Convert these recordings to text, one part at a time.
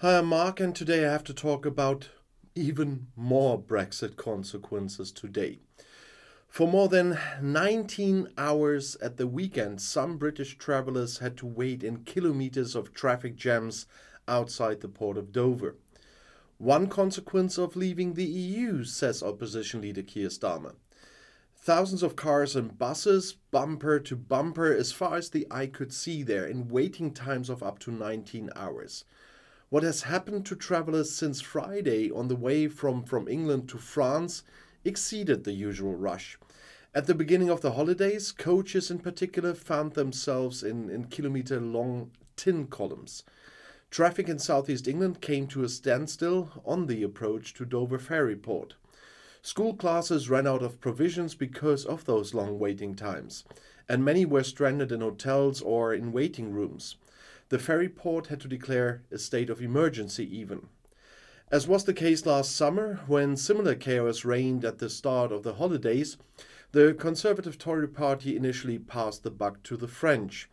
Hi, I'm Mark, and today I have to talk about even more Brexit consequences today. For more than 19 hours at the weekend, some British travellers had to wait in kilometres of traffic jams outside the port of Dover. One consequence of leaving the EU, says opposition leader Keir Starmer. Thousands of cars and buses, bumper to bumper, as far as the eye could see there, in waiting times of up to 19 hours. What has happened to travellers since Friday on the way from England to France exceeded the usual rush. At the beginning of the holidays, coaches in particular found themselves in kilometre-long tin columns. Traffic in southeast England came to a standstill on the approach to Dover ferry port. School classes ran out of provisions because of those long waiting times, and many were stranded in hotels or in waiting rooms. The ferry port had to declare a state of emergency even. As was the case last summer, when similar chaos reigned at the start of the holidays, the Conservative Tory party initially passed the buck to the French.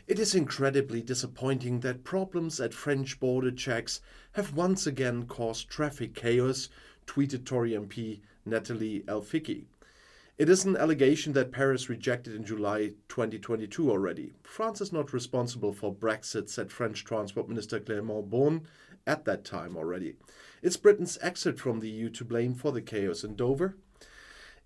It is incredibly disappointing that problems at French border checks have once again caused traffic chaos, tweeted Tory MP Nathalie Elficki. It is an allegation that Paris rejected in July 2022 already. France is not responsible for Brexit, said French Transport Minister Clément Beaune at that time already. It's Britain's exit from the EU to blame for the chaos in Dover.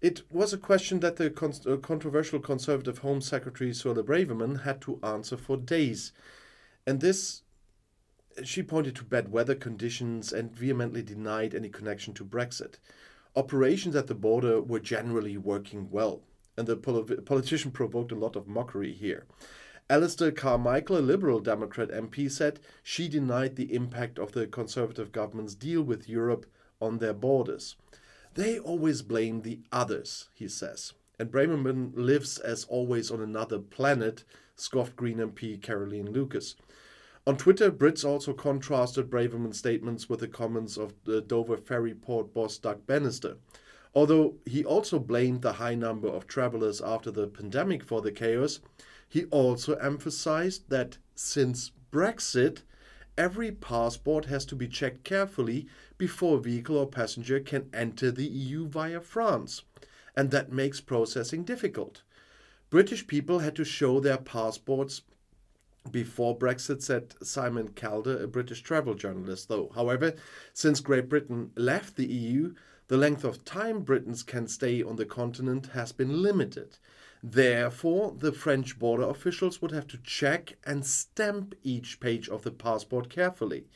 It was a question that the controversial Conservative Home Secretary Suella Braverman had to answer for days. And this, she pointed to bad weather conditions and vehemently denied any connection to Brexit. Operations at the border were generally working well, and the politician provoked a lot of mockery here. Alistair Carmichael, a Liberal Democrat MP, said she denied the impact of the Conservative government's deal with Europe on their borders. They always blame the others, he says. And Braverman lives, as always, on another planet, scoffed Green MP Caroline Lucas. On Twitter, Brits also contrasted Braverman's statements with the comments of the Dover ferry port boss Doug Bannister. Although he also blamed the high number of travellers after the pandemic for the chaos, he also emphasized that since Brexit, every passport has to be checked carefully before a vehicle or passenger can enter the EU via France, and that makes processing difficult. British people had to show their passports before Brexit, said Simon Calder, a British travel journalist, though. However, since Great Britain left the EU, the length of time Britons can stay on the continent has been limited. Therefore, the French border officials would have to check and stamp each page of the passport carefully.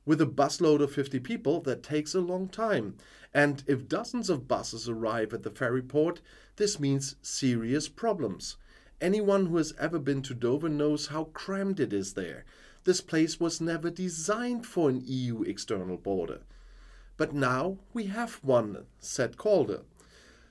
With a busload of 50 people, that takes a long time. And if dozens of buses arrive at the ferry port, this means serious problems. Anyone who has ever been to Dover knows how crammed it is there. This place was never designed for an EU external border. But now we have one, said Calder.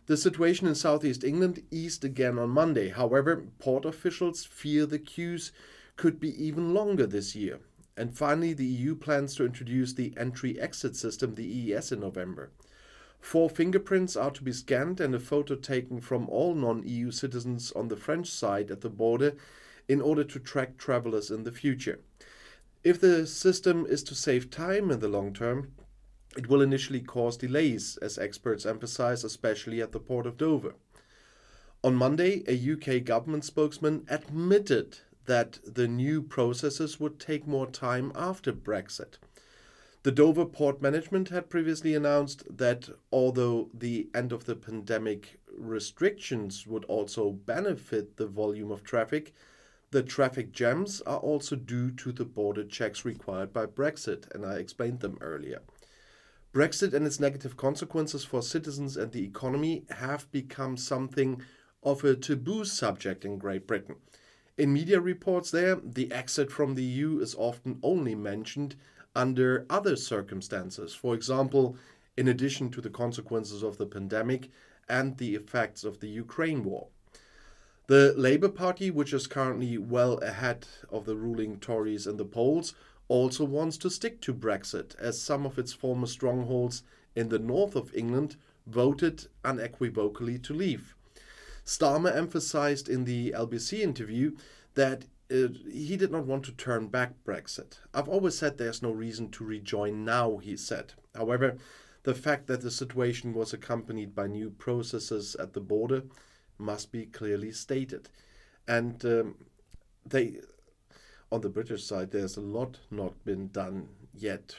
The situation in southeast England eased again on Monday. However, port officials fear the queues could be even longer this year. And finally, the EU plans to introduce the entry-exit system, the EES, in November. 4 fingerprints are to be scanned and a photo taken from all non-EU citizens on the French side at the border in order to track travellers in the future. If the system is to save time in the long term, it will initially cause delays, as experts emphasize, especially at the port of Dover. On Monday, a UK government spokesman admitted that the new processes would take more time after Brexit. The Dover port management had previously announced that although the end of the pandemic restrictions would also benefit the volume of traffic, the traffic jams are also due to the border checks required by Brexit, and I explained them earlier. Brexit and its negative consequences for citizens and the economy have become something of a taboo subject in Great Britain. In media reports there, the exit from the EU is often only mentioned under other circumstances, for example, in addition to the consequences of the pandemic and the effects of the Ukraine war. The Labour Party, which is currently well ahead of the ruling Tories in the polls, also wants to stick to Brexit, as some of its former strongholds in the north of England voted unequivocally to leave. Starmer emphasized in the LBC interview that he did not want to turn back Brexit. I've always said there's no reason to rejoin now, he said. However, the fact that the situation was accompanied by new processes at the border must be clearly stated. And on the British side, there's a lot not been done yet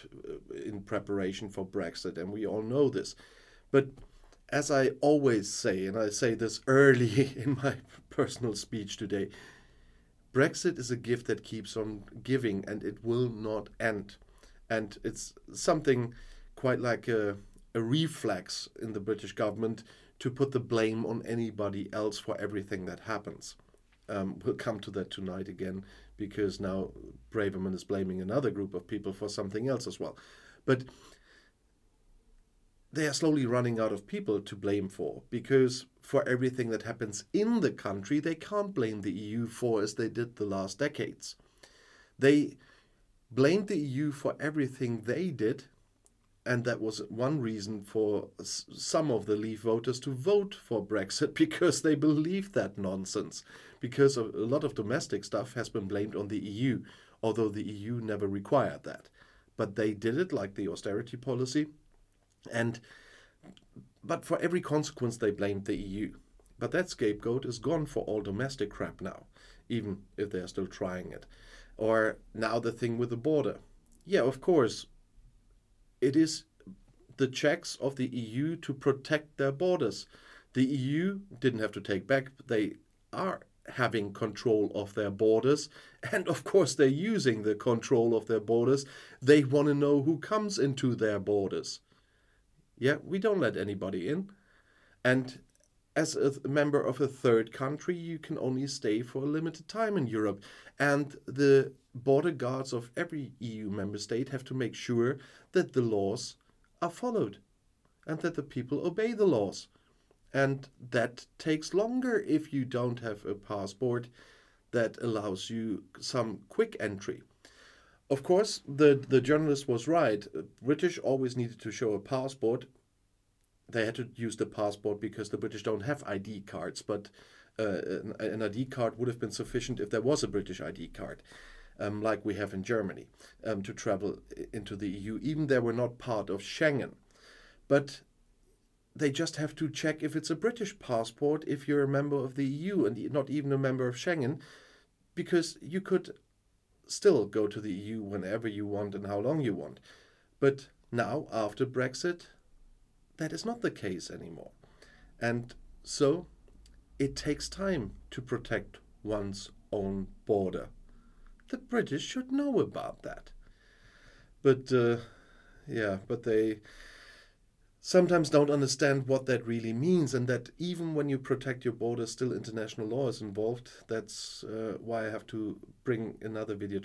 in preparation for Brexit, and we all know this. But as I always say, and I say this early in my personal speech today, Brexit is a gift that keeps on giving, and it will not end. And it's something quite like a reflex in the British government to put the blame on anybody else for everything that happens. We'll come to that tonight again, because now Braverman is blaming another group of people for something else as well. But they are slowly running out of people to blame for, because for everything that happens in the country, they can't blame the EU for as they did the last decades. They blamed the EU for everything they did, and that was one reason for some of the Leave voters to vote for Brexit, because they believed that nonsense. Because a lot of domestic stuff has been blamed on the EU, although the EU never required that. But they did it, like the austerity policy. But for every consequence they blamed the EU. But that scapegoat is gone for all domestic crap now, even if they're still trying it. Or now the thing with the border. Yeah, of course, it is the checks of the EU to protect their borders. The EU didn't have to take back, they are having control of their borders, and of course they're using the control of their borders. They want to know who comes into their borders. Yeah, we don't let anybody in. And as a member of a third country, you can only stay for a limited time in Europe. And the border guards of every EU member state have to make sure that the laws are followed and that the people obey the laws. And that takes longer if you don't have a passport that allows you some quick entry. Of course, the journalist was right. British always needed to show a passport. They had to use the passport because the British don't have ID cards, but an ID card would have been sufficient if there was a British ID card, like we have in Germany, to travel into the EU, even they were not part of Schengen. But they just have to check if it's a British passport if you're a member of the EU and not even a member of Schengen, because you could still go to the EU whenever you want and how long you want. But now, after Brexit, that is not the case anymore. And so it takes time to protect one's own border. The British should know about that. But but they sometimes don't understand what that really means, and that even when you protect your border, still international law is involved. That's why I have to bring another video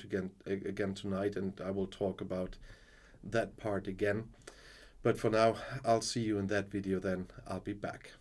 again tonight, and I will talk about that part again. But for now, I'll see you in that video then. I'll be back.